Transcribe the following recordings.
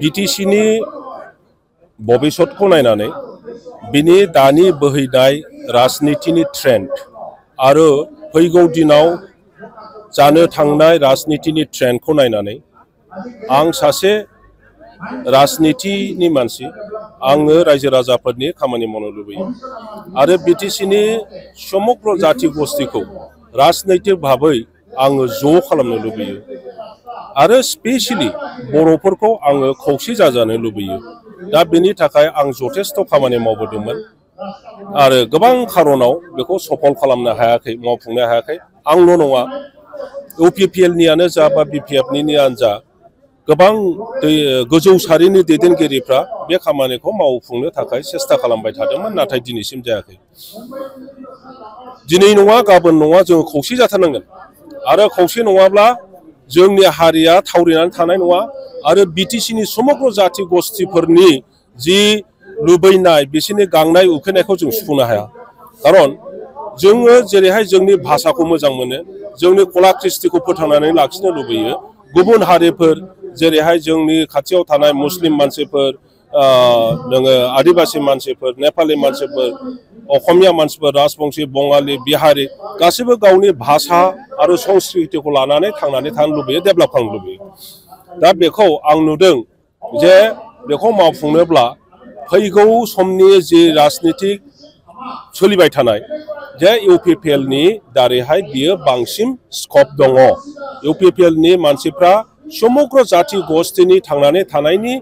बिटिसिनि भबिष्यतखौ नायनानै बिनि दानि बोहैनाय राजनितिनि ट्रेन्ड आरो फैगौ दिनाव जानो थांनाय राजनितिनि ट्रेन्डखौ नायनानै आं सासे राजनितिनि मानसि आङो रायजो राजाफोरनि खामानि मावनो लुबैयो आरो बिटिसिनि समग्र जाति गस्थिखौ राजनैतिक भाबै आङो ज' खालामनो लुबैयो आरो स्पेशली बर'फोरखौ आङो खौसे जाजानो लुबैयो। दा बेनि थाखाय आं जथेस्थ' खामानि मावबोदोंमोन आरो गोबां खारनाव बेखौ सफल खालामनो हायाखै, मावफुंनो हायाखै। आंल' नङा, इउपिपिएलनियानो जा बा बिपिएफनियानो जा गोबां गोजौ सारिनि दैदेनगिरिफ्रा बे खामानिखौ मावफुंनो थाखाय सेस्था खालामबाय थादोंमोन, नाथाय दिनैसिम जायाखै। दिनै नङा गाबोन नङा जोङो खौसे जाथारनांगोन आरो खौसे नङाब्ला जोंनि हारिया थावरिनानै थानाय नङा आरो बिटिसिनि समग्र जाति गस्थिफोरनि जि लुबैनाय बिसोरनि गांनाय उखैनायखौ जों सुफुंनो हाया। खारन जोङो जेरैहाय जोंनि भाषाखौ मोजां मोनो, जोंनि कला कृष्टिखौ फोथांनानै लाखिनो लुबैयो, गुबुन हारिफोर जेरैहाय जोंनि खाथियाव थानाय मुस्लिम मानसिफोर, नोङो आदिबासि मानसिफोर, नेपालि मानसिफोर, असमिया मानसिफोर, राजबंशी, बंगाली, बिहारी गासैबो गावनि भाषा आरो संस्कृतिखौ लानानै थांनानै थानो लुबैयो, डेभेलप खालामनो लुबैयो। दा बेखौ आं नुदों जे बेखौ मावफुंनोब्ला फैगौ समनि जि राजनितिक सोलिबाय थानाय जे इउपिपिएलनि दारैहाय बियो बांसिन स्कप दङ। इउपिपिएलनि मानसिफ्रा समग्र जाति गस्थिनि थांनानै थानायनि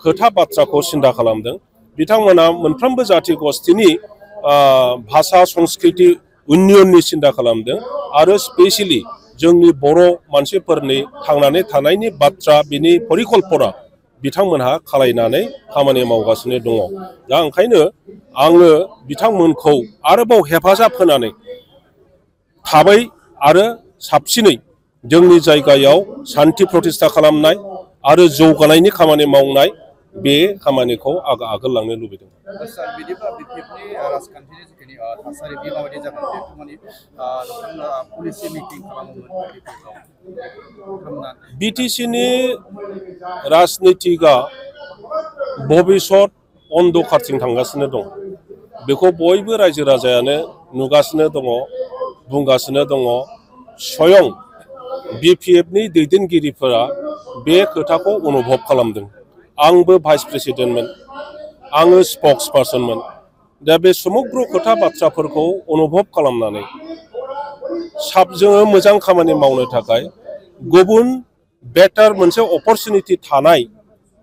खोथा बाथ्राखौ सिन्था खालामदों। बिथांमोना मोनफ्रोमबो जाति गस्थिनि भाषा संस्कृति उन्नयननि सिन्था खालामदों आरो स्पेशली जोंनि बर' मानसिफोरनि थांनानै थानायनि बाथ्रा बिनि परिकल्पना बिथांमोनहा खालायनानै खामानि मावगासिनो दङ। दा ओंखायनो आङो बिथांमोनखौ आरोबाव हेफाजाब होनानै थाबै आरो साबसिनै जोंनि जायगायाव सान्थि प्रतिष्ठा खालामनाय आरो जौगानायनि खामानि मावनाय बे खामानिखौ आगोल लांनो लुबैदों। बिटिसिनि राजनितिकआ भबिष्यत अन्धकारथिं थांगासिनो दं। बेखौ बयबो रायजो राजायानो नुगासिनो दङ, बुंगासिनो दङ। स्वयं बिपिएफनि दैदेनगिरिफोरा बे खोथाखौ अनुभब खालामदों। आंबो भाइस प्रेसिडेन्टमोन, आङो स्पक्स पार्सनमोन। दा बे समग्र खोथा बाथ्राफोरखौ अनुभब खालामनानै जोङो मोजां खामानि मावनो थाखाय गुबुन बेटार मोनसे अपरचुनिटि थानाय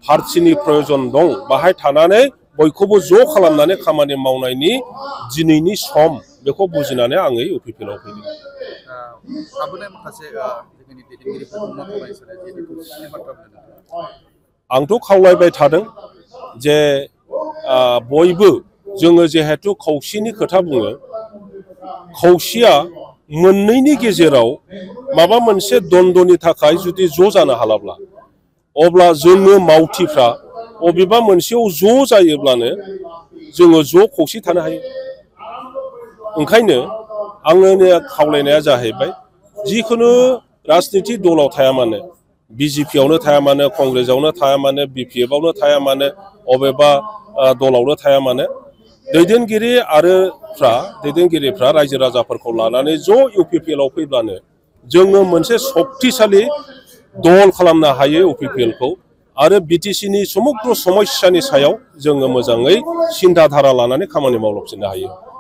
पार्टिनि प्रयजन दं। बाहाय थानानै बयखौबो ज' खालामनानै खामानि मावनायनि दिनैनि सम बेखौ बुजिनानै आङो इउपिपिएलआव फैदों। आंथ' खावलायबाय थादों जे बयबो जोङो जिहेतु खौसेनि खोथा बुङो, खौसेया मोननैनि गेजेराव माबा मोनसे द्वन्द्वनि थाखाय जुदि ज' जानो हालाब्ला अब्ला जोङो मावथिफ्रा अबेबा मोनसेयाव ज' जायोब्लानो जोङो ज' खौसे थानो हायो। ओंखायनो आंनि खावलायनाया जाहैबाय जिखुनु राजनितिक दलाव थाया मानो, बिजेपियावनो थाया मानो, कंग्रेसआवनो थाया मानो, बिपिएफआवनो थाया मानो, अबेबा दलावनो थाया मानो, दैदेनगिरिफ्रा रायजो राजाफोरखौ लानानै ज' इउपिपिएलआव फैब्लानो जोङो मोनसे सक्तिशालि दल खालामनो हायो इउपिपिएलखौ आरो बिटिसिनि समग्र समस्यानि सायाव जोङो मोजाङै सिन्था धारा लानानै खामानि मावफिननो हायो।